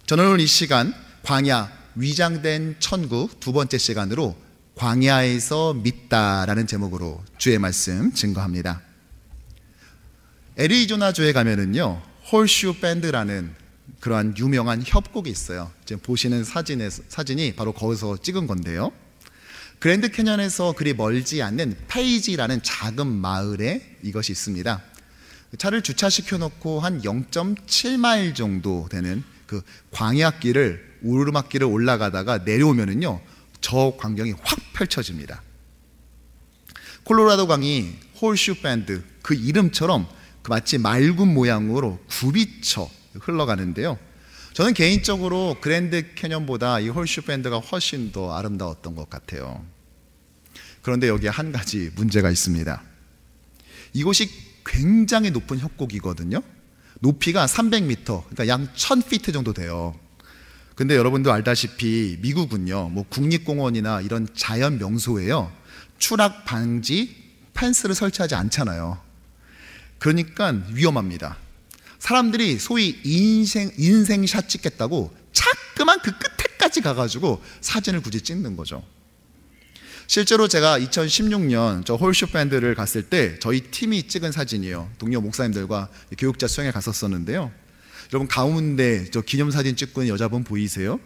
저는 오늘 이 시간 광야 위장된 천국 두 번째 시간으로 광야에서 믿다라는 제목으로 주의 말씀 증거합니다. 애리조나주에 가면은요 홀슈 밴드라는 그러한 유명한 협곡이 있어요. 지금 보시는 사진이 바로 거기서 찍은 건데요, 그랜드 캐년에서 그리 멀지 않는 페이지라는 작은 마을에 이것이 있습니다. 차를 주차시켜 놓고 한 0.7마일 정도 되는 그 광야길을, 오르막길을 올라가다가 내려오면은요 저 광경이 확 펼쳐집니다. 콜로라도 강이 홀슈 밴드, 그 이름처럼 마치 맑은 모양으로 굽이쳐 흘러가는데요, 저는 개인적으로 그랜드 캐년보다 이 홀슈 밴드가 훨씬 더 아름다웠던 것 같아요. 그런데 여기에 한 가지 문제가 있습니다. 이곳이 굉장히 높은 협곡이거든요. 높이가 300m, 그러니까 약 1000피트 정도 돼요. 근데 여러분도 알다시피 미국은요 국립공원이나 이런 자연 명소에요 추락 방지 펜스를 설치하지 않잖아요. 그러니까 위험합니다. 사람들이 소위 인생샷 찍겠다고 자꾸만 그 끝에까지 가가지고 사진을 굳이 찍는 거죠. 실제로 제가 2016년 저 홀슈 밴드를 갔을 때 저희 팀이 찍은 사진이에요. 동료 목사님들과 교육자 수영에 갔었는데요, 여러분 가운데 저 기념사진 찍고 있는 여자분 보이세요?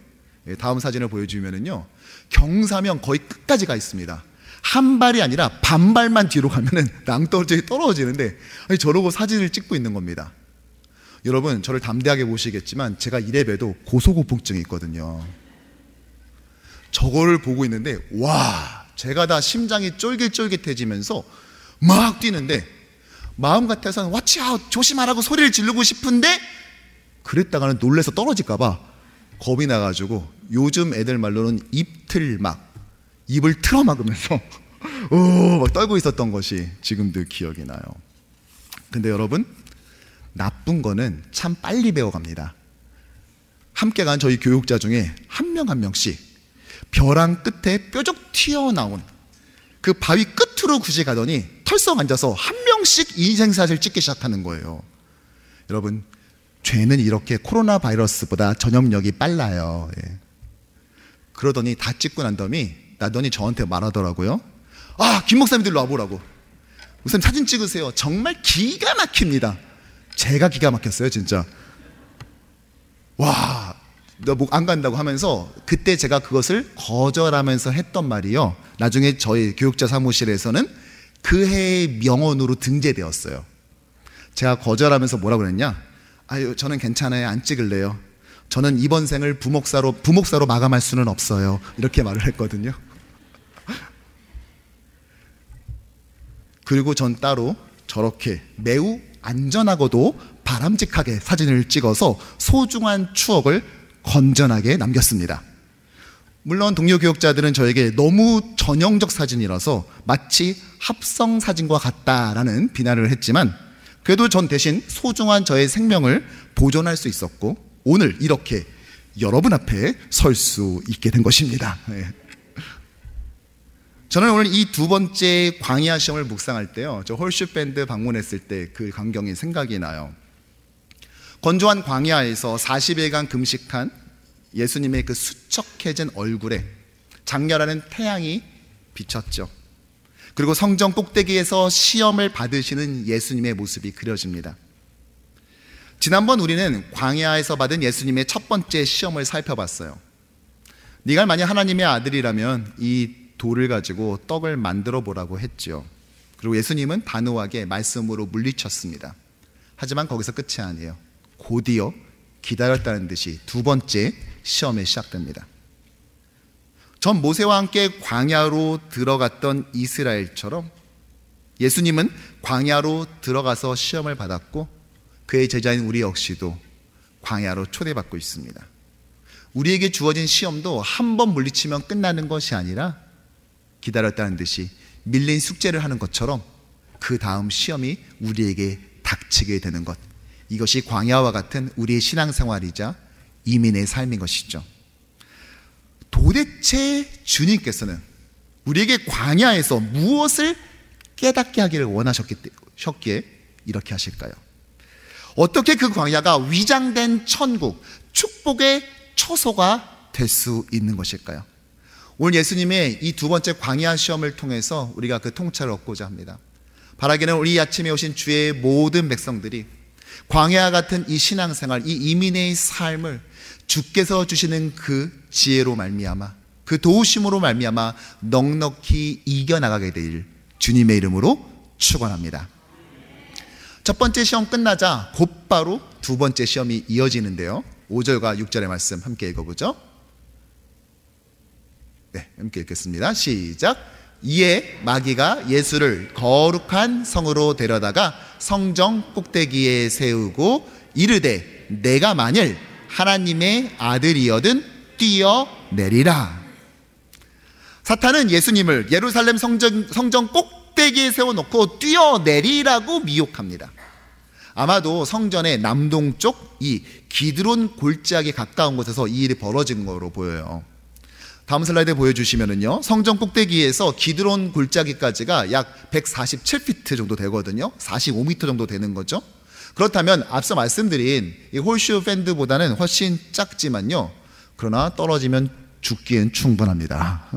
다음 사진을 보여주면은요 경사면 거의 끝까지 가 있습니다. 한 발이 아니라 반발만 뒤로 가면은 낭떠러지 떨어지는데, 아니 저러고 사진을 찍고 있는 겁니다. 여러분 저를 담대하게 보시겠지만 제가 이래봬도 고소고통증이 있거든요. 저거를 보고 있는데 와, 제가 다 심장이 쫄깃쫄깃해지면서 막 뛰는데 마음 같아서는 watch out, 조심하라고 소리를 지르고 싶은데 그랬다가는 놀래서 떨어질까봐 겁이 나가지고 요즘 애들 말로는 입을 틀어막으면서 막 떨고 있었던 것이 지금도 기억이 나요. 근데 여러분, 나쁜 거는 참 빨리 배워갑니다. 함께 간 저희 교육자 중에 한 명 한 명씩 벼랑 끝에 뾰족 튀어나온 그 바위 끝으로 굳이 가더니 털썩 앉아서 한 명씩 인생샷을 찍기 시작하는 거예요. 여러분, 죄는 이렇게 코로나 바이러스보다 전염력이 빨라요. 그러더니 다 찍고 나더니 저한테 말하더라고요. 아, 김 목사님들 와보라고. 목사님 사진 찍으세요. 정말 기가 막힙니다. 제가 기가 막혔어요 진짜. 와, 너 목 안 간다고 하면서 그때 제가 그것을 거절하면서 했던 말이요, 나중에 저희 교육자 사무실에서는 그 해의 명언으로 등재되었어요. 제가 거절하면서 뭐라고 그랬냐, 아유 저는 괜찮아요, 안 찍을래요. 저는 이번 생을 부목사로 마감할 수는 없어요. 이렇게 말을 했거든요. 그리고 전 따로 저렇게 매우 안전하고도 바람직하게 사진을 찍어서 소중한 추억을 건전하게 남겼습니다. 물론 동료 교육자들은 저에게 너무 전형적 사진이라서 마치 합성 사진과 같다라는 비난을 했지만, 그래도 전 대신 소중한 저의 생명을 보존할 수 있었고 오늘 이렇게 여러분 앞에 설 수 있게 된 것입니다. 저는 오늘 이 두 번째 광야 시험을 묵상할 때요, 저 홀슈 밴드 방문했을 때 그 광경이 생각이 나요. 건조한 광야에서 40일간 금식한 예수님의 그 수척해진 얼굴에 장렬하는 태양이 비쳤죠. 그리고 성전 꼭대기에서 시험을 받으시는 예수님의 모습이 그려집니다. 지난번 우리는 광야에서 받은 예수님의 첫 번째 시험을 살펴봤어요. 네가 만약 하나님의 아들이라면 이 돌을 가지고 떡을 만들어 보라고 했죠. 그리고 예수님은 단호하게 말씀으로 물리쳤습니다. 하지만 거기서 끝이 아니에요. 곧이어 기다렸다는 듯이 두 번째 시험이 시작됩니다. 전 모세와 함께 광야로 들어갔던 이스라엘처럼 예수님은 광야로 들어가서 시험을 받았고 그의 제자인 우리 역시도 광야로 초대받고 있습니다. 우리에게 주어진 시험도 한 번 물리치면 끝나는 것이 아니라 기다렸다는 듯이 밀린 숙제를 하는 것처럼 그 다음 시험이 우리에게 닥치게 되는 것, 이것이 광야와 같은 우리의 신앙생활이자 이민의 삶인 것이죠. 도대체 주님께서는 우리에게 광야에서 무엇을 깨닫게 하기를 원하셨기에 이렇게 하실까요? 어떻게 그 광야가 위장된 천국, 축복의 처소가 될 수 있는 것일까요? 오늘 예수님의 이 두 번째 광야 시험을 통해서 우리가 그 통찰을 얻고자 합니다. 바라기는 우리 아침에 오신 주의 모든 백성들이 광야 같은 이 신앙생활, 이 이민의 삶을 주께서 주시는 그 지혜로 말미암아, 그 도우심으로 말미암아 넉넉히 이겨나가게 되길 주님의 이름으로 축원합니다. 첫 번째 시험 끝나자 곧바로 두 번째 시험이 이어지는데요, 5절과 6절의 말씀 함께 읽어보죠. 네, 함께 읽겠습니다. 시작. 이에 마귀가 예수를 거룩한 성으로 데려다가 성정 꼭대기에 세우고 이르되 내가 만일 하나님의 아들이거든 뛰어내리라. 사탄은 예수님을 예루살렘 성정 꼭대기에 세워놓고 뛰어내리라고 미혹합니다. 아마도 성전의 남동쪽 이 기드론 골짜기 가까운 곳에서 이 일이 벌어진 거로 보여요. 다음 슬라이드 보여주시면은요, 성전 꼭대기에서 기드론 골짜기까지가 약 147피트 정도 되거든요. 45m 정도 되는 거죠. 그렇다면 앞서 말씀드린 이 홀슈 밴드보다는 훨씬 작지만요, 그러나 떨어지면 죽기엔 충분합니다.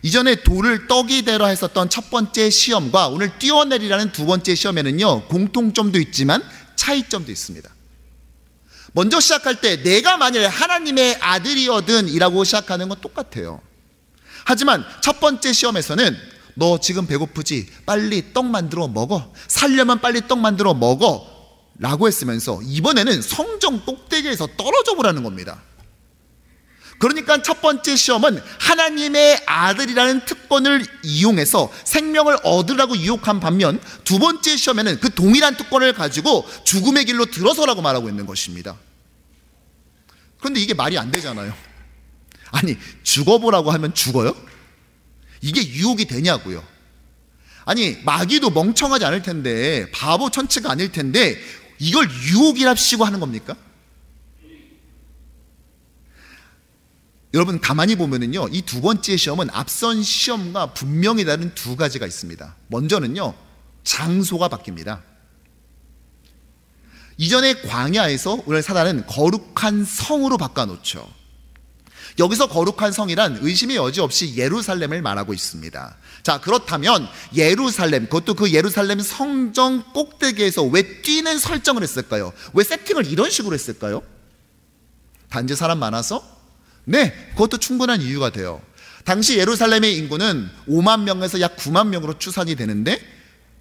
이전에 돌을 떡이 되라 했었던 첫 번째 시험과 오늘 뛰어내리라는 두 번째 시험에는요, 공통점도 있지만 차이점도 있습니다. 먼저 시작할 때 내가 만일 하나님의 아들이거든 이라고 시작하는 건 똑같아요. 하지만 첫 번째 시험에서는 너 지금 배고프지? 빨리 떡 만들어 먹어. 살려면 빨리 떡 만들어 먹어 라고 했으면서 이번에는 성전 꼭대기에서 떨어져 보라는 겁니다. 그러니까 첫 번째 시험은 하나님의 아들이라는 특권을 이용해서 생명을 얻으라고 유혹한 반면, 두 번째 시험에는 그 동일한 특권을 가지고 죽음의 길로 들어서라고 말하고 있는 것입니다. 그런데 이게 말이 안 되잖아요. 아니, 죽어보라고 하면 죽어요? 이게 유혹이 되냐고요. 아니, 마귀도 멍청하지 않을 텐데, 바보 천치가 아닐 텐데 이걸 유혹이랍시고 하는 겁니까? 여러분 가만히 보면은요, 이 두 번째 시험은 앞선 시험과 분명히 다른 두 가지가 있습니다. 먼저는요, 장소가 바뀝니다. 이전의 광야에서 오늘 사단은 거룩한 성으로 바꿔놓죠. 여기서 거룩한 성이란 의심의 여지 없이 예루살렘을 말하고 있습니다. 자, 그렇다면 예루살렘, 그것도 그 예루살렘 성전 꼭대기에서 왜 뛰는 설정을 했을까요? 왜 세팅을 이런 식으로 했을까요? 단지 사람 많아서? 네, 그것도 충분한 이유가 돼요. 당시 예루살렘의 인구는 5만 명에서 약 9만 명으로 추산이 되는데,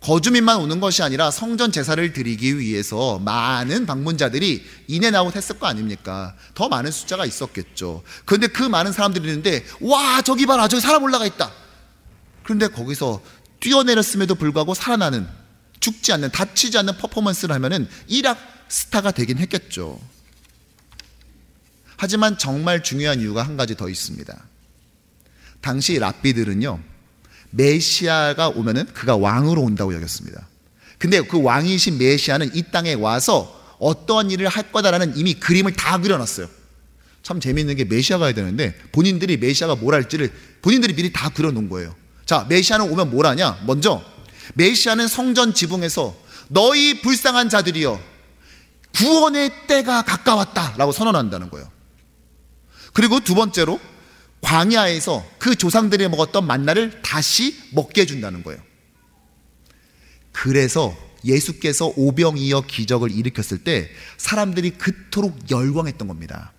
거주민만 오는 것이 아니라 성전 제사를 드리기 위해서 많은 방문자들이 인앤아웃 했을 거 아닙니까? 더 많은 숫자가 있었겠죠. 그런데 그 많은 사람들이 있는데, 와, 저기 봐라, 저기 사람 올라가 있다. 그런데 거기서 뛰어내렸음에도 불구하고 살아나는, 죽지 않는, 다치지 않는 퍼포먼스를 하면은 일약 스타가 되긴 했겠죠. 하지만 정말 중요한 이유가 한 가지 더 있습니다. 당시 랍비들은요, 메시아가 오면은 그가 왕으로 온다고 여겼습니다. 근데 그 왕이신 메시아는 이 땅에 와서 어떠한 일을 할 거다라는 이미 그림을 다 그려놨어요. 참 재미있는 게, 메시아가 와야 되는데 본인들이 메시아가 뭘 할지를 본인들이 미리 다 그려놓은 거예요. 자, 메시아는 오면 뭘 하냐? 먼저 메시아는 성전 지붕에서 너희 불쌍한 자들이여, 구원의 때가 가까웠다 라고 선언한다는 거예요. 그리고 두 번째로 광야에서 그 조상들이 먹었던 만나를 다시 먹게 해준다는 거예요. 그래서 예수께서 오병이어 기적을 일으켰을 때 사람들이 그토록 열광했던 겁니다.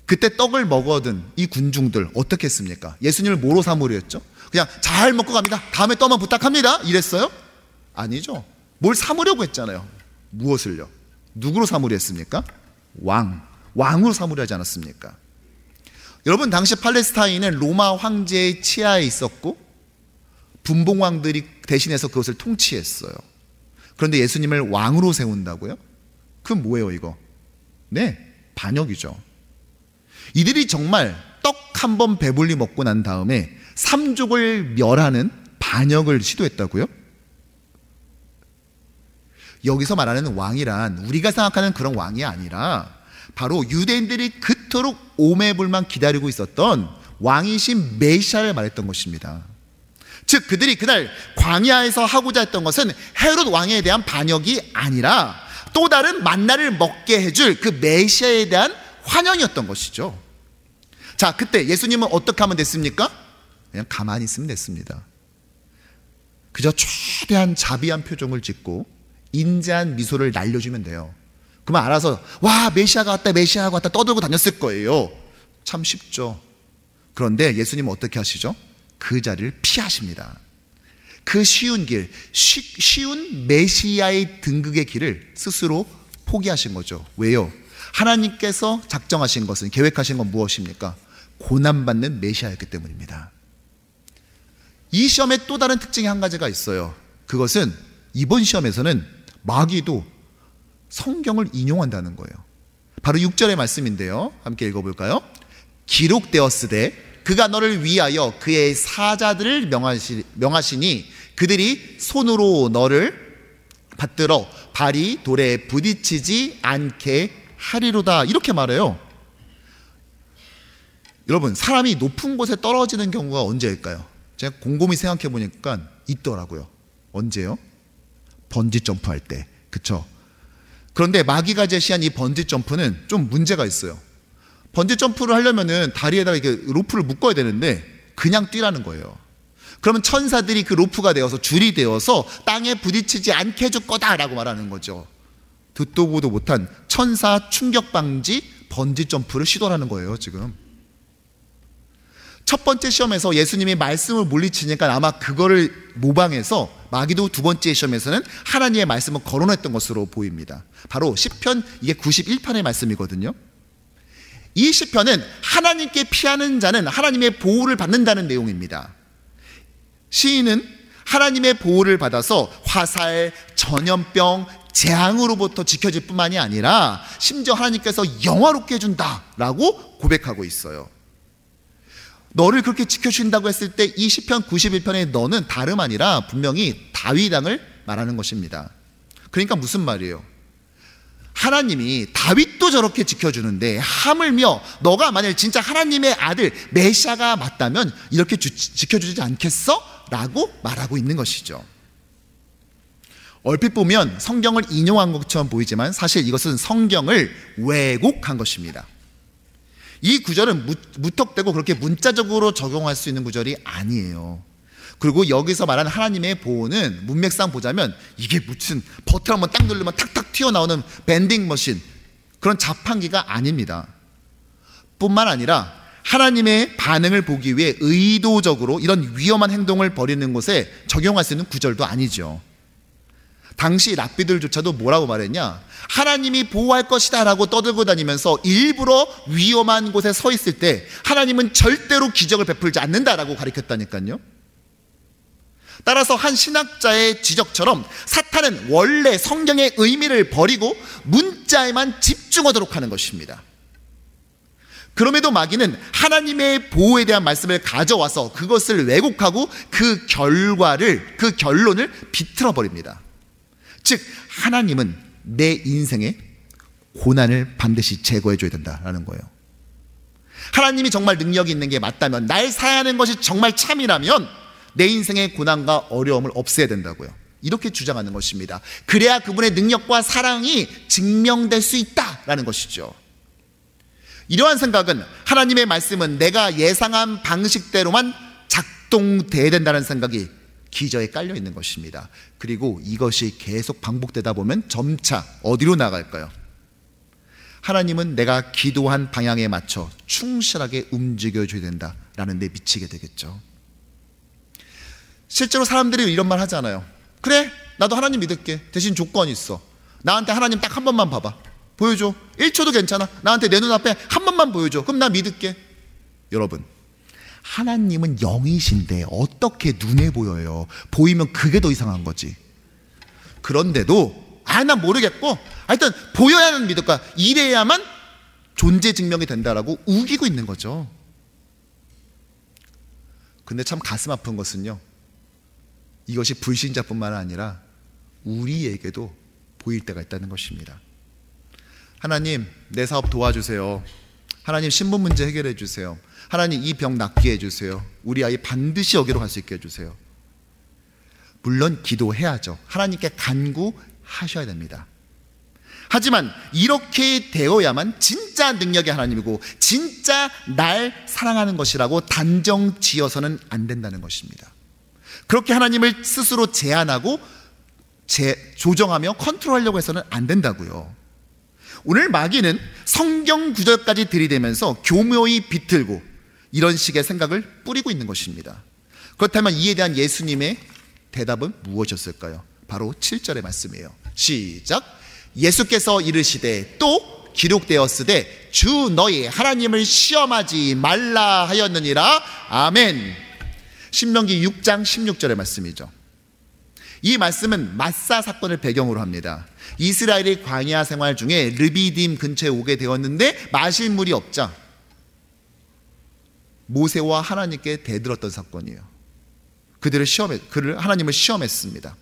그때 떡을 먹어든 이 군중들 어떻게 했습니까? 예수님을 뭐로 사무리했죠? 그냥 잘 먹고 갑니다, 다음에 떡만 부탁합니다 이랬어요? 아니죠. 뭘 사무려고 했잖아요. 무엇을요? 누구로 사무리했습니까? 왕으로 사무리하지 않았습니까? 여러분, 당시 팔레스타인은 로마 황제의 치하에 있었고 분봉왕들이 대신해서 그것을 통치했어요. 그런데 예수님을 왕으로 세운다고요? 그건 뭐예요 이거? 네, 반역이죠. 이들이 정말 떡 한 번 배불리 먹고 난 다음에 삼족을 멸하는 반역을 시도했다고요? 여기서 말하는 왕이란 우리가 생각하는 그런 왕이 아니라 바로 유대인들이 그토록 오매불만 기다리고 있었던 왕이신 메시아를 말했던 것입니다. 즉 그들이 그날 광야에서 하고자 했던 것은 헤롯 왕에 대한 반역이 아니라 또 다른 만나를 먹게 해줄 그 메시아에 대한 환영이었던 것이죠. 자, 그때 예수님은 어떻게 하면 됐습니까? 그냥 가만히 있으면 됐습니다. 그저 최대한 자비한 표정을 짓고 인자한 미소를 날려주면 돼요. 그러면 알아서 와, 메시아가 왔다, 메시아가 왔다 떠들고 다녔을 거예요. 참 쉽죠. 그런데 예수님은 어떻게 하시죠? 그 자리를 피하십니다. 그 쉬운 길, 쉬운 메시아의 등극의 길을 스스로 포기하신 거죠. 왜요? 하나님께서 작정하신 것은, 계획하신 건 무엇입니까? 고난받는 메시아였기 때문입니다. 이 시험의 또 다른 특징이 한 가지가 있어요. 그것은 이번 시험에서는 마귀도 성경을 인용한다는 거예요. 바로 6절의 말씀인데요, 함께 읽어볼까요? 기록되었으되 그가 너를 위하여 그의 사자들을 명하시니 그들이 손으로 너를 받들어 발이 돌에 부딪히지 않게 하리로다. 이렇게 말해요. 여러분, 사람이 높은 곳에 떨어지는 경우가 언제일까요? 제가 곰곰이 생각해 보니까 있더라고요. 언제요? 번지 점프할 때. 그쵸? 그런데 마귀가 제시한 이 번지 점프는 좀 문제가 있어요. 번지 점프를 하려면은 다리에다가 이렇게 로프를 묶어야 되는데 그냥 뛰라는 거예요. 그러면 천사들이 그 로프가 되어서 줄이 되어서 땅에 부딪히지 않게 해줄 거다라고 말하는 거죠. 듣도 보도 못한 천사 충격 방지 번지 점프를 시도하는 거예요, 지금. 첫 번째 시험에서 예수님이 말씀을 물리치니까 아마 그거를 모방해서 마귀도 두 번째 시험에서는 하나님의 말씀을 거론했던 것으로 보입니다. 바로 시편, 이게 91편의 말씀이거든요. 이 시편은 하나님께 피하는 자는 하나님의 보호를 받는다는 내용입니다. 시인은 하나님의 보호를 받아서 화살, 전염병, 재앙으로부터 지켜질 뿐만이 아니라 심지어 하나님께서 영화롭게 해준다라고 고백하고 있어요. 너를 그렇게 지켜주신다고 했을 때 이 시편 91편의 너는 다름 아니라 분명히 다윗 왕을 말하는 것입니다. 그러니까 무슨 말이에요? 하나님이 다윗도 저렇게 지켜주는데 하물며 너가 만일 진짜 하나님의 아들 메시아가 맞다면 이렇게 지켜주지 않겠어? 라고 말하고 있는 것이죠. 얼핏 보면 성경을 인용한 것처럼 보이지만 사실 이것은 성경을 왜곡한 것입니다. 이 구절은 무턱대고 그렇게 문자적으로 적용할 수 있는 구절이 아니에요. 그리고 여기서 말하는 하나님의 보호는 문맥상 보자면 이게 무슨 버튼 한번 딱 누르면 탁탁 튀어나오는 밴딩 머신, 그런 자판기가 아닙니다. 뿐만 아니라 하나님의 반응을 보기 위해 의도적으로 이런 위험한 행동을 벌이는 곳에 적용할 수 있는 구절도 아니죠. 당시 랍비들조차도 뭐라고 말했냐? 하나님이 보호할 것이다 라고 떠들고 다니면서 일부러 위험한 곳에 서 있을 때 하나님은 절대로 기적을 베풀지 않는다라고 가르쳤다니까요. 따라서 한 신학자의 지적처럼 사탄은 원래 성경의 의미를 버리고 문자에만 집중하도록 하는 것입니다. 그럼에도 마귀는 하나님의 보호에 대한 말씀을 가져와서 그것을 왜곡하고 그 결론을 비틀어 버립니다. 즉 하나님은 내 인생에 고난을 반드시 제거해 줘야 된다라는 거예요. 하나님이 정말 능력이 있는 게 맞다면, 날 사야하는 것이 정말 참이라면 내 인생의 고난과 어려움을 없애야 된다고요. 이렇게 주장하는 것입니다. 그래야 그분의 능력과 사랑이 증명될 수 있다라는 것이죠. 이러한 생각은, 하나님의 말씀은 내가 예상한 방식대로만 작동돼야 된다는 생각이 기저에 깔려 있는 것입니다. 그리고 이것이 계속 반복되다 보면 점차 어디로 나갈까요? 하나님은 내가 기도한 방향에 맞춰 충실하게 움직여줘야 된다라는 데 미치게 되겠죠. 실제로 사람들이 이런 말 하잖아요. 그래, 나도 하나님 믿을게. 대신 조건이 있어. 나한테 하나님 딱 한 번만 봐봐. 보여줘. 1초도 괜찮아. 나한테 내 눈앞에 한 번만 보여줘. 그럼 나 믿을게. 여러분, 하나님은 영이신데 어떻게 눈에 보여요? 보이면 그게 더 이상한 거지. 그런데도 난 모르겠고 하여튼 보여야만 믿을 거야. 이래야만 존재 증명이 된다라고 우기고 있는 거죠. 근데 참 가슴 아픈 것은요, 이것이 불신자뿐만 아니라 우리에게도 보일 때가 있다는 것입니다. 하나님, 내 사업 도와주세요. 하나님, 신분 문제 해결해 주세요. 하나님, 이 병 낫게 해주세요. 우리 아이 반드시 여기로 갈 수 있게 해주세요. 물론 기도해야죠. 하나님께 간구하셔야 됩니다. 하지만 이렇게 되어야만 진짜 능력의 하나님이고 진짜 날 사랑하는 것이라고 단정 지어서는 안 된다는 것입니다. 그렇게 하나님을 스스로 제한하고 조정하며 컨트롤하려고 해서는 안 된다고요. 오늘 마귀는 성경 구절까지 들이대면서 교묘히 비틀고 이런 식의 생각을 뿌리고 있는 것입니다. 그렇다면 이에 대한 예수님의 대답은 무엇이었을까요? 바로 7절의 말씀이에요. 시작. 예수께서 이르시되 또 기록되었으되 주 너희 하나님을 시험하지 말라 하였느니라. 아멘. 신명기 6장 16절의 말씀이죠. 이 말씀은 마사 사건을 배경으로 합니다. 이스라엘이 광야 생활 중에 르비딤 근처에 오게 되었는데 마실 물이 없자 모세와 하나님께 대들었던 사건이에요. 그를 하나님을 시험했습니다.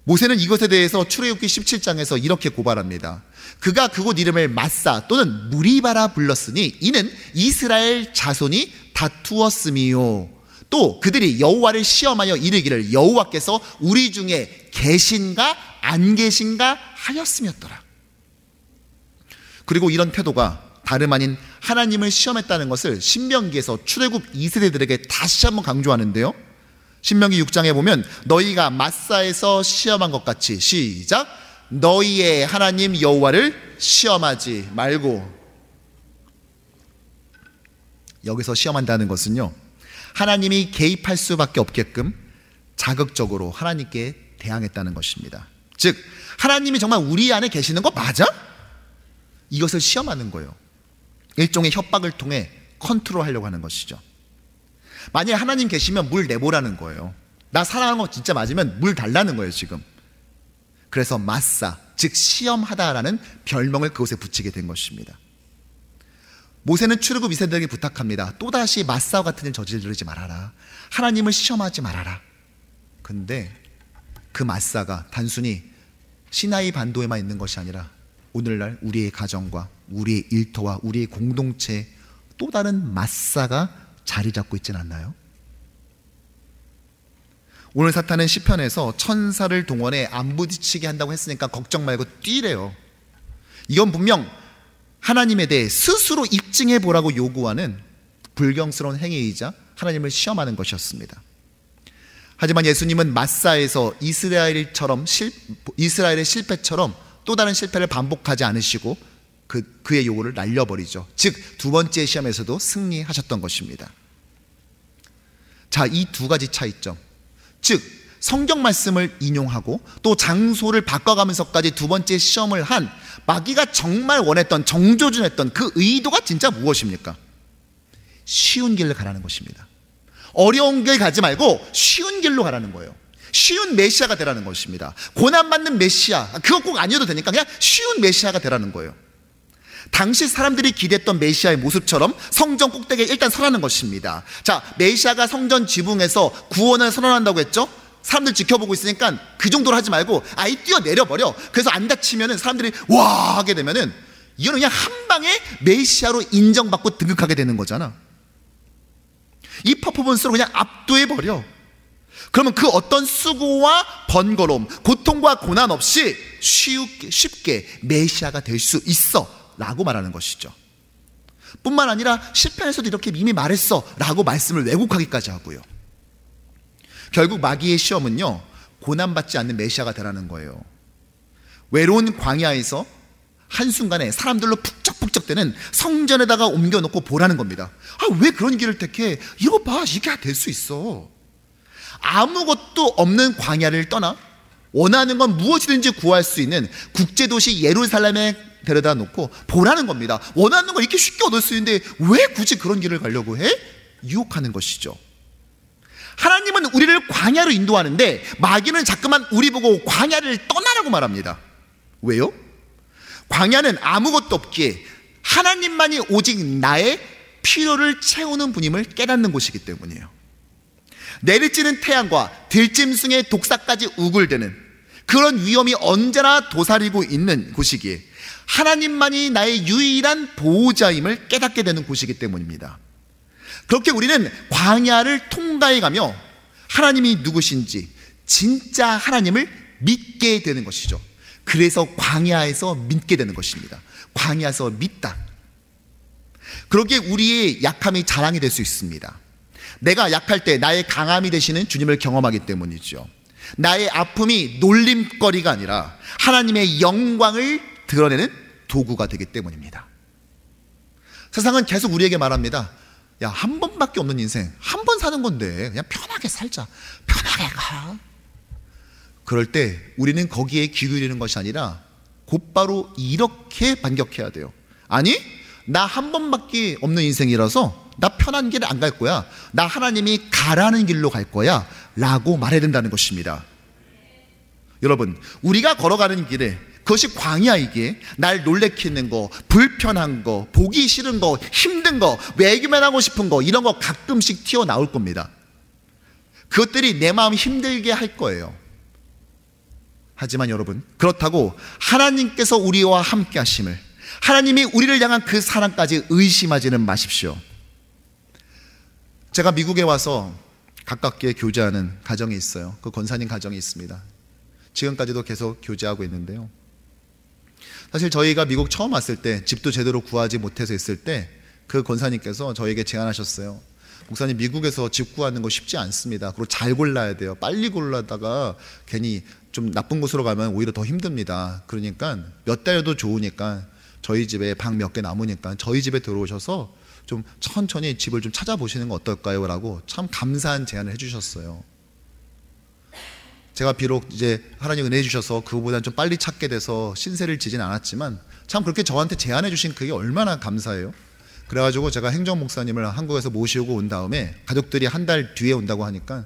모세는 이것에 대해서 출애굽기 17장에서 이렇게 고발합니다. 그가 그곳 이름을 마사 또는 무리바라 불렀으니 이는 이스라엘 자손이 다투었음이요. 또 그들이 여호와를 시험하여 이르기를 여호와께서 우리 중에 계신가 안 계신가 하였음이었더라. 그리고 이런 태도가 다름 아닌 하나님을 시험했다는 것을 신명기에서 출애굽 2세대들에게 다시 한번 강조하는데요. 신명기 6장에 보면 너희가 마사에서 시험한 것 같이 시작. 너희의 하나님 여호와를 시험하지 말고. 여기서 시험한다는 것은요, 하나님이 개입할 수밖에 없게끔 자극적으로 하나님께 대항했다는 것입니다. 즉 하나님이 정말 우리 안에 계시는 거 맞아? 이것을 시험하는 거예요. 일종의 협박을 통해 컨트롤하려고 하는 것이죠. 만약에 하나님 계시면 물 내보라는 거예요. 나 사랑하는 거 진짜 맞으면 물 달라는 거예요 지금. 그래서 마사, 즉 시험하다라는 별명을 그곳에 붙이게 된 것입니다. 모세는 출애굽 2세대에게 부탁합니다. 또다시 마사와 같은 일 저지르지 말아라. 하나님을 시험하지 말아라. 근데 그 마사가 단순히 시나이 반도에만 있는 것이 아니라 오늘날 우리의 가정과 우리의 일터와 우리의 공동체에 또 다른 마사가 자리 잡고 있지는 않나요? 오늘 사탄은 시편에서 천사를 동원해 안 부딪히게 한다고 했으니까 걱정 말고 뛰래요. 이건 분명 하나님에 대해 스스로 입증해 보라고 요구하는 불경스러운 행위이자 하나님을 시험하는 것이었습니다. 하지만 예수님은 마사에서 이스라엘의 실패처럼 또 다른 실패를 반복하지 않으시고 그의 요구를 날려버리죠. 즉 두 번째 시험에서도 승리하셨던 것입니다. 자, 이 두 가지 차이점, 즉 성경 말씀을 인용하고 또 장소를 바꿔가면서까지 두 번째 시험을 한 마귀가 정말 원했던, 정조준했던 그 의도가 진짜 무엇입니까? 쉬운 길을 가라는 것입니다. 어려운 길 가지 말고 쉬운 길로 가라는 거예요. 쉬운 메시아가 되라는 것입니다. 고난받는 메시아, 그거 꼭 아니어도 되니까 그냥 쉬운 메시아가 되라는 거예요. 당시 사람들이 기대했던 메시아의 모습처럼 성전 꼭대기에 일단 서라는 것입니다. 자, 메시아가 성전 지붕에서 구원을 선언한다고 했죠? 사람들 지켜보고 있으니까 그 정도로 하지 말고 아예 뛰어내려버려. 그래서 안 다치면은 사람들이 와 하게 되면은 이거는 그냥 한 방에 메시아로 인정받고 등극하게 되는 거잖아. 이 퍼포먼스로 그냥 압도해버려. 그러면 그 어떤 수고와 번거로움, 고통과 고난 없이 쉽게 메시아가 될 수 있어 라고 말하는 것이죠. 뿐만 아니라 시편에서도 이렇게 이미 말했어 라고 말씀을 왜곡하기까지 하고요. 결국 마귀의 시험은요, 고난받지 않는 메시아가 되라는 거예요. 외로운 광야에서 한순간에 사람들로 북적북적대는 성전에다가 옮겨놓고 보라는 겁니다. 아, 왜 그런 길을 택해? 이거 봐, 이게 될 수 있어. 아무것도 없는 광야를 떠나 원하는 건 무엇이든지 구할 수 있는 국제도시 예루살렘에 데려다 놓고 보라는 겁니다. 원하는 걸 이렇게 쉽게 얻을 수 있는데 왜 굳이 그런 길을 가려고 해? 유혹하는 것이죠. 하나님은 우리를 광야로 인도하는데 마귀는 자꾸만 우리 보고 광야를 떠나라고 말합니다. 왜요? 광야는 아무것도 없기에 하나님만이 오직 나의 필요를 채우는 분임을 깨닫는 곳이기 때문이에요. 내리쬐는 태양과 들짐승의 독사까지 우글대는 그런 위험이 언제나 도사리고 있는 곳이기에 하나님만이 나의 유일한 보호자임을 깨닫게 되는 곳이기 때문입니다. 그렇게 우리는 광야를 통과해가며 하나님이 누구신지 진짜 하나님을 믿게 되는 것이죠. 그래서 광야에서 믿게 되는 것입니다. 광야에서 믿다. 그러기에 우리의 약함이 자랑이 될 수 있습니다. 내가 약할 때 나의 강함이 되시는 주님을 경험하기 때문이죠. 나의 아픔이 놀림거리가 아니라 하나님의 영광을 드러내는 도구가 되기 때문입니다. 세상은 계속 우리에게 말합니다. 야, 한 번밖에 없는 인생, 한 번 사는 건데 그냥 편하게 살자, 편하게 가. 그럴 때 우리는 거기에 귀 기울이는 것이 아니라 곧바로 이렇게 반격해야 돼요. 아니, 나 한 번밖에 없는 인생이라서 나 편한 길 안 갈 거야, 나 하나님이 가라는 길로 갈 거야 라고 말해야 된다는 것입니다. 여러분, 우리가 걸어가는 길에 그것이 광야이기에 날 놀래키는 거, 불편한 거, 보기 싫은 거, 힘든 거, 외면하고 싶은 거, 이런 거 가끔씩 튀어나올 겁니다. 그것들이 내 마음 힘들게 할 거예요. 하지만 여러분, 그렇다고 하나님께서 우리와 함께 하심을, 하나님이 우리를 향한 그 사랑까지 의심하지는 마십시오. 제가 미국에 와서 가깝게 교제하는 가정이 있어요. 그 권사님 가정이 있습니다. 지금까지도 계속 교제하고 있는데요, 사실 저희가 미국 처음 왔을 때 집도 제대로 구하지 못해서 있을 때 그 권사님께서 저에게 제안하셨어요. 목사님, 미국에서 집 구하는 거 쉽지 않습니다. 그리고 잘 골라야 돼요. 빨리 골라다가 괜히 좀 나쁜 곳으로 가면 오히려 더 힘듭니다. 그러니까 몇 달도 좋으니까 저희 집에 방 몇 개 남으니까 저희 집에 들어오셔서 좀 천천히 집을 좀 찾아보시는 거 어떨까요? 라고 참 감사한 제안을 해주셨어요. 제가 비록 이제 하나님 은혜해 주셔서 그거보다는 좀 빨리 찾게 돼서 신세를 지진 않았지만 참 그렇게 저한테 제안해 주신 그게 얼마나 감사해요. 그래가지고 제가 행정 목사님을 한국에서 모시고 온 다음에 가족들이 한 달 뒤에 온다고 하니까,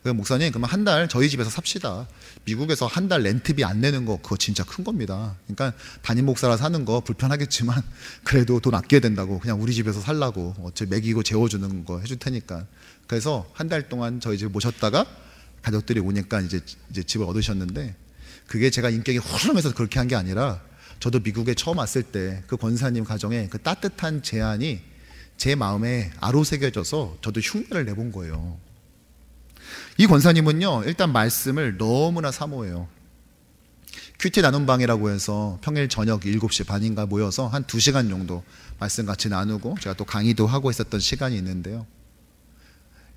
목사님 그러면 한 달 저희 집에서 삽시다. 미국에서 한 달 렌트비 안 내는 거 그거 진짜 큰 겁니다. 그러니까 담임 목사라 사는 거 불편하겠지만 그래도 돈 아껴야 된다고 그냥 우리 집에서 살라고, 어차피 먹이고 재워주는 거 해줄 테니까. 그래서 한 달 동안 저희 집에 모셨다가 가족들이 오니까 이제 집을 얻으셨는데, 그게 제가 인격이 훌륭해서 그렇게 한 게 아니라 저도 미국에 처음 왔을 때 그 권사님 가정의 그 따뜻한 제안이 제 마음에 아로새겨져서 저도 흉내를 내본 거예요. 이 권사님은요, 일단 말씀을 너무나 사모해요. 큐티 나눔방이라고 해서 평일 저녁 7시 반인가 모여서 한 2시간 정도 말씀 같이 나누고 제가 또 강의도 하고 있었던 시간이 있는데요,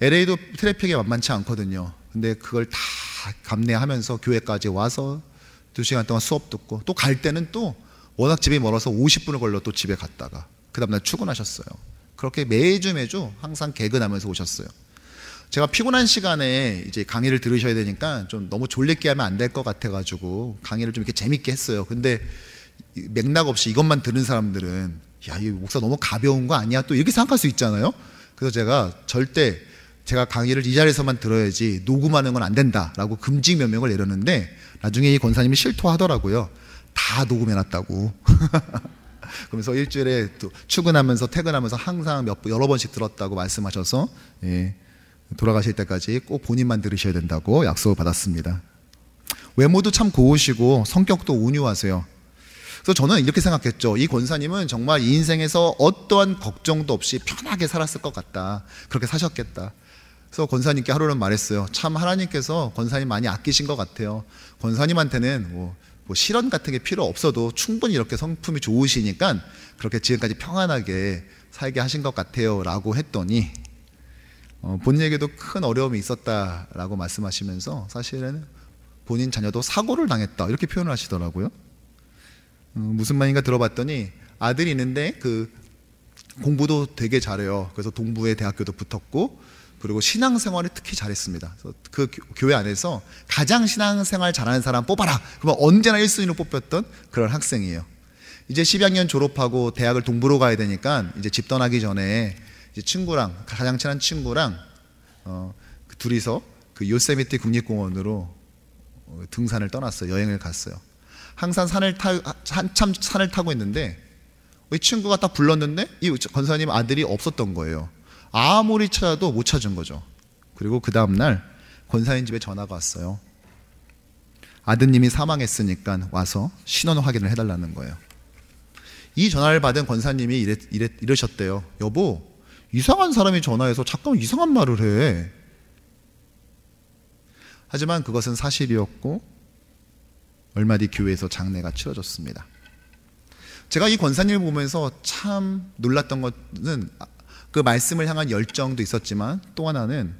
LA도 트래픽이 만만치 않거든요. 근데 그걸 다 감내하면서 교회까지 와서 2시간 동안 수업 듣고, 또 갈 때는 또 워낙 집이 멀어서 50분을 걸려 또 집에 갔다가 그 다음날 출근하셨어요. 그렇게 매주 항상 개근하면서 오셨어요. 제가 피곤한 시간에 이제 강의를 들으셔야 되니까 좀 너무 졸리게 하면 안 될 것 같아가지고 강의를 좀 이렇게 재밌게 했어요. 근데 맥락 없이 이것만 들은 사람들은 야, 이 목사 너무 가벼운 거 아니야? 또 이렇게 생각할 수 있잖아요. 그래서 제가 절대 제가 강의를 이 자리에서만 들어야지 녹음하는 건 안 된다라고 금지 명령을 내렸는데, 나중에 이 권사님이 실토하더라고요. 다 녹음해놨다고. 그러면서 일주일에 또 출근하면서 퇴근하면서 항상 여러 번씩 들었다고 말씀하셔서, 예, 돌아가실 때까지 꼭 본인만 들으셔야 된다고 약속을 받았습니다. 외모도 참 고우시고 성격도 온유하세요. 그래서 저는 이렇게 생각했죠. 이 권사님은 정말 이 인생에서 어떠한 걱정도 없이 편하게 살았을 것 같다. 그렇게 사셨겠다. 그래서 권사님께 하루는 말했어요. 참 하나님께서 권사님 많이 아끼신 것 같아요. 권사님한테는 뭐 실언 같은 게 필요 없어도 충분히 이렇게 성품이 좋으시니까 그렇게 지금까지 평안하게 살게 하신 것 같아요 라고 했더니, 본인에게도 큰 어려움이 있었다라고 말씀하시면서 사실은 본인 자녀도 사고를 당했다 이렇게 표현을 하시더라고요. 무슨 말인가 들어봤더니 아들이 있는데 그 공부도 되게 잘해요. 그래서 동부의 대학교도 붙었고, 그리고 신앙생활을 특히 잘했습니다. 그래서 그 교회 안에서 가장 신앙생활 잘하는 사람 뽑아라, 그러면 언제나 1순위로 뽑혔던 그런 학생이에요. 이제 12학년 졸업하고 대학을 동부로 가야 되니까 이제 집 떠나기 전에 이제 친구랑, 가장 친한 친구랑 둘이서 그 요세미티 국립공원으로 등산을 떠났어요. 여행을 갔어요. 항상 한참 산을 타고 있는데 이 친구가 딱 불렀는데 이 권사님 아들이 없었던 거예요. 아무리 찾아도 못 찾은 거죠. 그리고 그 다음날 권사님 집에 전화가 왔어요. 아드님이 사망했으니까 와서 신원 확인을 해달라는 거예요. 이 전화를 받은 권사님이 이러셨대요. 여보, 이상한 사람이 전화해서 잠깐 이상한 말을 해. 하지만 그것은 사실이었고 얼마 뒤 교회에서 장례가 치러졌습니다. 제가 이 권사님을 보면서 참 놀랐던 것은 그 말씀을 향한 열정도 있었지만 또 하나는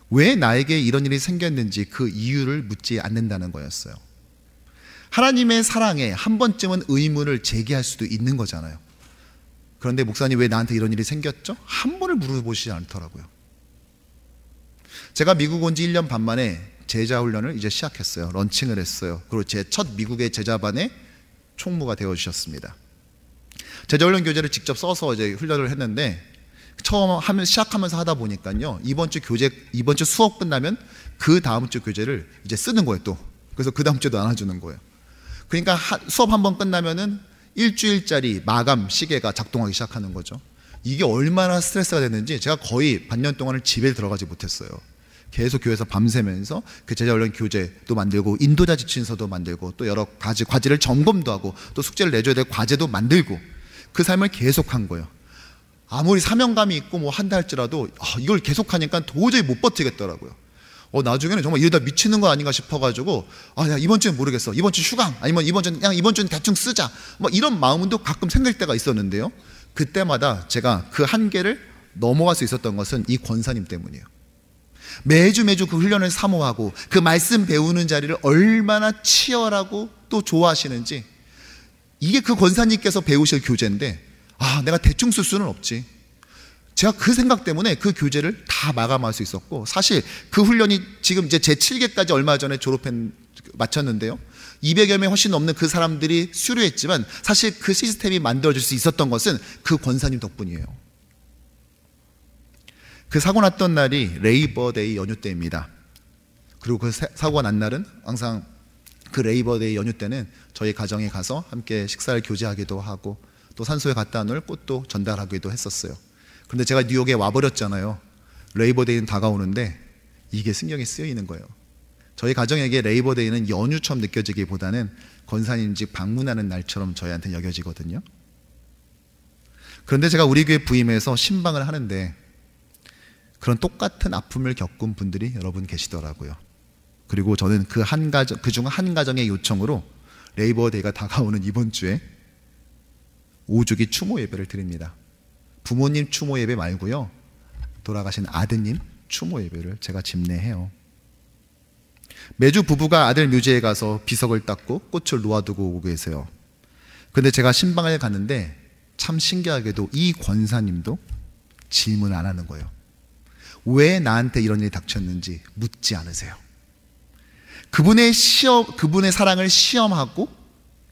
왜 나에게 이런 일이 생겼는지 그 이유를 묻지 않는다는 거였어요. 하나님의 사랑에 한 번쯤은 의문을 제기할 수도 있는 거잖아요. 그런데 목사님 왜 나한테 이런 일이 생겼죠? 한 번을 물어보시지 않더라고요. 제가 미국 온 지 1년 반 만에 제자 훈련을 이제 시작했어요. 런칭을 했어요. 그리고 제 첫 미국의 제자반에 총무가 되어주셨습니다. 제자 훈련 교재를 직접 써서 이제 훈련을 했는데 시작하면서 하다 보니까요, 이번 주 수업 끝나면 그 다음 주 교재를 이제 쓰는 거예요, 또. 그래서 그 다음 주도 나눠주는 거예요. 그러니까 수업 한 번 끝나면은 일주일짜리 마감 시계가 작동하기 시작하는 거죠. 이게 얼마나 스트레스가 됐는지 제가 거의 반년 동안을 집에 들어가지 못했어요. 계속 교회에서 밤새면서 그 제자훈련 교재도 만들고 인도자 지침서도 만들고 또 여러 가지 과제를 점검도 하고 또 숙제를 내줘야 될 과제도 만들고 그 삶을 계속한 거예요. 아무리 사명감이 있고 뭐 한다 할지라도 이걸 계속하니까 도저히 못 버티겠더라고요. 나중에는 정말 이러다 미치는 거 아닌가 싶어가지고 야, 이번 주는 모르겠어. 이번 주 휴강 아니면 이번 주는 대충 쓰자. 뭐 이런 마음도 가끔 생길 때가 있었는데요. 그때마다 제가 그 한계를 넘어갈 수 있었던 것은 이 권사님 때문이에요. 매주 그 훈련을 사모하고 그 말씀 배우는 자리를 얼마나 치열하고 또 좋아하시는지, 이게 그 권사님께서 배우실 교재인데 내가 대충 쓸 수는 없지. 제가 그 생각 때문에 그 교재를 다 마감할 수 있었고, 사실 그 훈련이 지금 이제 제 7개까지 얼마 전에 마쳤는데요, 200여 명 훨씬 넘는 그 사람들이 수료했지만 사실 그 시스템이 만들어질 수 있었던 것은 그 권사님 덕분이에요. 그 사고 났던 날이 레이버데이 연휴 때입니다. 그리고 그 사고가 난 날은 항상 그 레이버데이 연휴 때는 저희 가정에 가서 함께 식사를 교제하기도 하고 또 산소에 갖다 놓을 꽃도 전달하기도 했었어요. 그런데 제가 뉴욕에 와버렸잖아요. 레이버데이는 다가오는데 이게 신경이 쓰이는 거예요. 저희 가정에게 레이버데이는 연휴처럼 느껴지기보다는 권사님 집 방문하는 날처럼 저희한테 여겨지거든요. 그런데 제가 우리 교회 부임해서 신방을 하는데 그런 똑같은 아픔을 겪은 분들이 여러분 계시더라고요. 그리고 저는 그중 한 가정의 요청으로 레이버데이가 다가오는 이번 주에 5주기 추모 예배를 드립니다. 부모님 추모 예배 말고요, 돌아가신 아드님 추모 예배를 제가 집례해요. 매주 부부가 아들 묘지에 가서 비석을 닦고 꽃을 놓아두고 오고 계세요. 그런데 제가 신방을 갔는데 참 신기하게도 이 권사님도 질문을 안 하는 거예요. 왜 나한테 이런 일이 닥쳤는지 묻지 않으세요. 그분의 사랑을 시험하고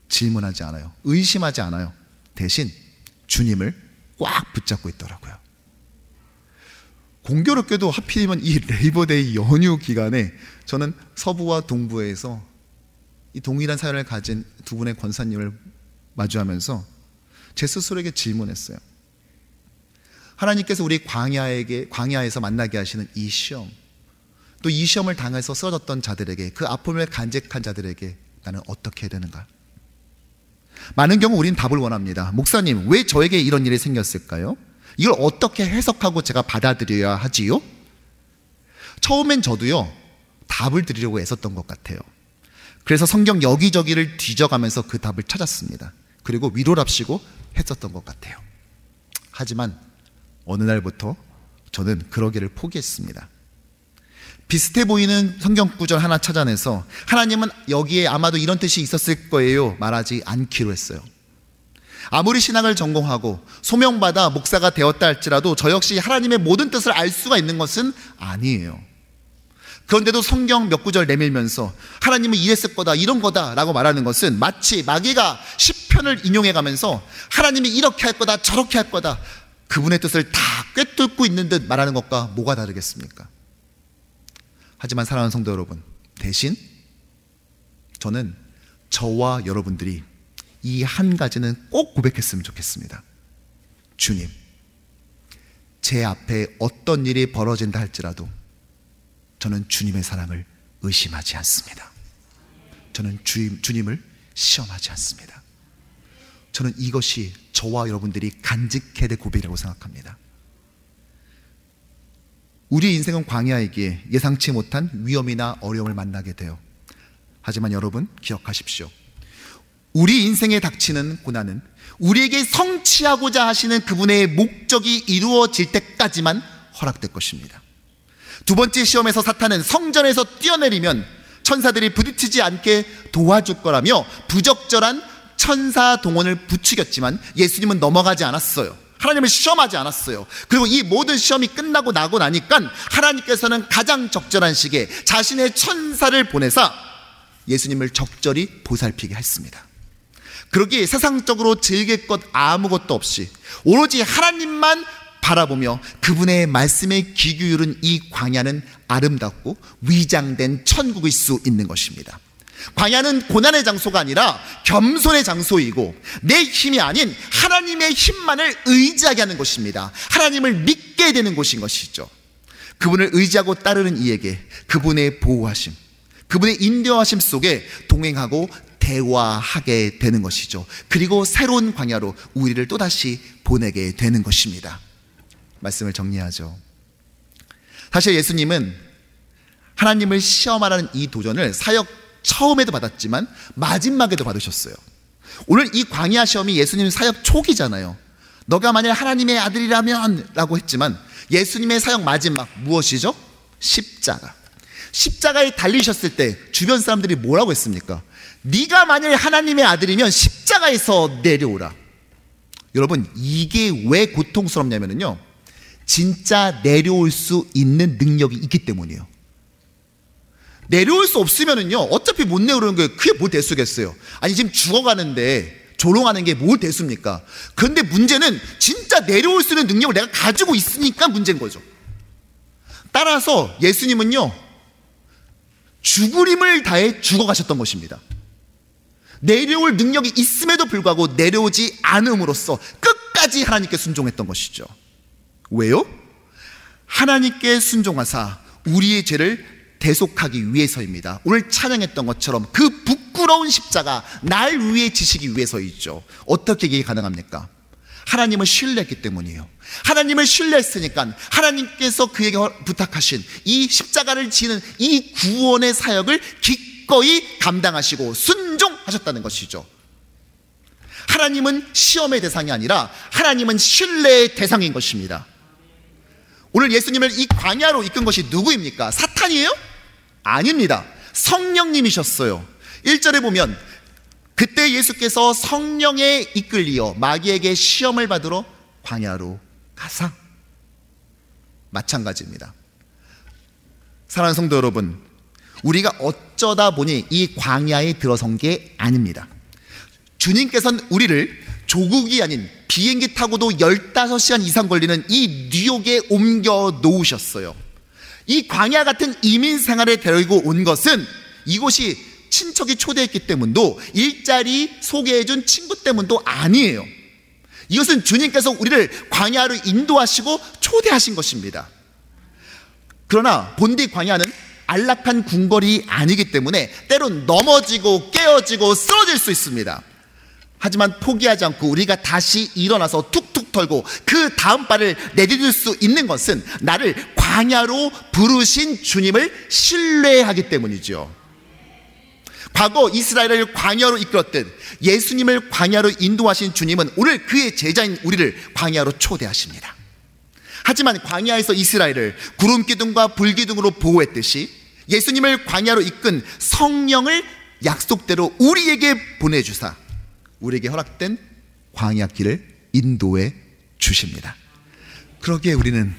질문하지 않아요. 의심하지 않아요. 대신 주님을 꽉 붙잡고 있더라고요. 공교롭게도 하필이면 이 레이버데이 연휴 기간에 저는 서부와 동부에서 이 동일한 사연을 가진 두 분의 권사님을 마주하면서 제 스스로에게 질문했어요. 하나님께서 우리 광야에서 만나게 하시는 이 시험, 또 이 시험을 당해서 쓰러졌던 자들에게, 그 아픔을 간직한 자들에게 나는 어떻게 해야 되는가? 많은 경우 우리는 답을 원합니다. 목사님, 왜 저에게 이런 일이 생겼을까요? 이걸 어떻게 해석하고 제가 받아들여야 하지요? 처음엔 저도요, 답을 드리려고 애썼던 것 같아요. 그래서 성경 여기저기를 뒤져가면서 그 답을 찾았습니다. 그리고 위로랍시고 했었던 것 같아요. 하지만 어느 날부터 저는 그러기를 포기했습니다. 비슷해 보이는 성경 구절 하나 찾아내서 하나님은 여기에 아마도 이런 뜻이 있었을 거예요 말하지 않기로 했어요. 아무리 신학을 전공하고 소명받아 목사가 되었다 할지라도 저 역시 하나님의 모든 뜻을 알 수가 있는 것은 아니에요. 그런데도 성경 몇 구절 내밀면서 하나님은 이랬을 거다, 이런 거다 라고 말하는 것은 마치 마귀가 시편을 인용해가면서 하나님이 이렇게 할 거다, 저렇게 할 거다, 그분의 뜻을 다 꿰뚫고 있는 듯 말하는 것과 뭐가 다르겠습니까? 하지만 사랑하는 성도 여러분, 대신 저는 저와 여러분들이 이 한 가지는 꼭 고백했으면 좋겠습니다. 주님, 제 앞에 어떤 일이 벌어진다 할지라도 저는 주님의 사랑을 의심하지 않습니다. 저는 주님을 시험하지 않습니다. 저는 이것이 저와 여러분들이 간직해야 될 고백이라고 생각합니다. 우리 인생은 광야이기에 예상치 못한 위험이나 어려움을 만나게 돼요. 하지만 여러분 기억하십시오. 우리 인생에 닥치는 고난은 우리에게 성취하고자 하시는 그분의 목적이 이루어질 때까지만 허락될 것입니다. 두 번째 시험에서 사탄은 성전에서 뛰어내리면 천사들이 부딪히지 않게 도와줄 거라며 부적절한 천사 동원을 부추겼지만 예수님은 넘어가지 않았어요. 하나님을 시험하지 않았어요. 그리고 이 모든 시험이 끝나고 나고 나니까 하나님께서는 가장 적절한 시기에 자신의 천사를 보내사 예수님을 적절히 보살피게 했습니다. 그러기에 세상적으로 즐길 것 아무것도 없이 오로지 하나님만 바라보며 그분의 말씀에 귀 기울인 이 광야는 아름답고 위장된 천국일 수 있는 것입니다. 광야는 고난의 장소가 아니라 겸손의 장소이고 내 힘이 아닌 하나님의 힘만을 의지하게 하는 것입니다. 하나님을 믿게 되는 곳인 것이죠. 그분을 의지하고 따르는 이에게 그분의 보호하심, 그분의 인도하심 속에 동행하고 대화하게 되는 것이죠. 그리고 새로운 광야로 우리를 또다시 보내게 되는 것입니다. 말씀을 정리하죠. 사실 예수님은 하나님을 시험하라는 이 도전을 사역 처음에도 받았지만 마지막에도 받으셨어요. 오늘 이 광야 시험이 예수님 사역 초기잖아요. 너가 만일 하나님의 아들이라면 라고 했지만 예수님의 사역 마지막 무엇이죠? 십자가. 십자가에 달리셨을 때 주변 사람들이 뭐라고 했습니까? 네가 만일 하나님의 아들이면 십자가에서 내려오라. 여러분 이게 왜 고통스럽냐면요, 진짜 내려올 수 있는 능력이 있기 때문이에요. 내려올 수 없으면은요 어차피 못 내려오는 게 그게 뭘 대수겠어요. 아니 지금 죽어가는데 조롱하는 게 뭘 대수입니까? 그런데 문제는 진짜 내려올 수 있는 능력을 내가 가지고 있으니까 문제인 거죠. 따라서 예수님은요 죽을 힘을 다해 죽어가셨던 것입니다. 내려올 능력이 있음에도 불구하고 내려오지 않음으로써 끝까지 하나님께 순종했던 것이죠. 왜요? 하나님께 순종하사 우리의 죄를 대속하기 위해서입니다. 오늘 찬양했던 것처럼 그 부끄러운 십자가 날 위해 지시기 위해서이죠. 어떻게 이게 가능합니까? 하나님을 신뢰했기 때문이에요. 하나님을 신뢰했으니까 하나님께서 그에게 부탁하신 이 십자가를 지는 이 구원의 사역을 기꺼이 감당하시고 순종하셨다는 것이죠. 하나님은 시험의 대상이 아니라 하나님은 신뢰의 대상인 것입니다. 오늘 예수님을 이 광야로 이끈 것이 누구입니까? 사탄이에요? 아닙니다. 성령님이셨어요. 1절에 보면 그때 예수께서 성령에 이끌리어 마귀에게 시험을 받으러 광야로 가사. 마찬가지입니다. 사랑하는 성도 여러분, 우리가 어쩌다 보니 이 광야에 들어선 게 아닙니다. 주님께서는 우리를 조국이 아닌 비행기 타고도 15시간 이상 걸리는 이 뉴욕에 옮겨 놓으셨어요. 이 광야 같은 이민 생활에 데리고 온 것은 이곳이 친척이 초대했기 때문도 일자리 소개해준 친구 때문도 아니에요. 이것은 주님께서 우리를 광야로 인도하시고 초대하신 것입니다. 그러나 본디 광야는 안락한 궁궐이 아니기 때문에 때론 넘어지고 깨어지고 쓰러질 수 있습니다. 하지만 포기하지 않고 우리가 다시 일어나서 툭툭 털고 그 다음 발을 내디딜 수 있는 것은 나를 광야로 부르신 주님을 신뢰하기 때문이죠. 과거 이스라엘을 광야로 이끌었듯 예수님을 광야로 인도하신 주님은 오늘 그의 제자인 우리를 광야로 초대하십니다. 하지만 광야에서 이스라엘을 구름 기둥과 불 기둥으로 보호했듯이 예수님을 광야로 이끈 성령을 약속대로 우리에게 보내주사 우리에게 허락된 광야 길을 인도해 주십니다. 그러기에 우리는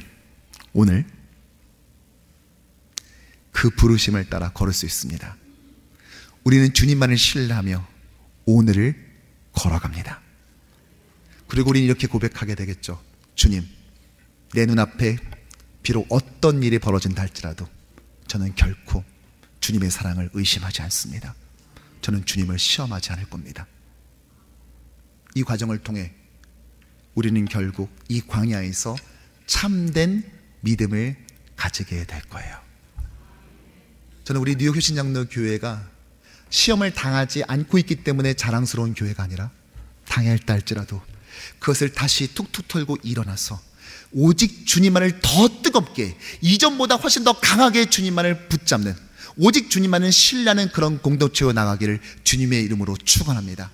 오늘 그 부르심을 따라 걸을 수 있습니다. 우리는 주님만을 신뢰하며 오늘을 걸어갑니다. 그리고 우리는 이렇게 고백하게 되겠죠. 주님, 내 눈앞에 비록 어떤 일이 벌어진다 할지라도 저는 결코 주님의 사랑을 의심하지 않습니다. 저는 주님을 시험하지 않을 겁니다. 이 과정을 통해 우리는 결국 이 광야에서 참된 믿음을 가지게 될 거예요. 저는 우리 뉴욕 효신장로 교회가 시험을 당하지 않고 있기 때문에 자랑스러운 교회가 아니라 당했다 할지라도 그것을 다시 툭툭 털고 일어나서 오직 주님만을 더 뜨겁게, 이전보다 훨씬 더 강하게 주님만을 붙잡는, 오직 주님만을 신뢰하는 그런 공동체로 나가기를 주님의 이름으로 축원합니다.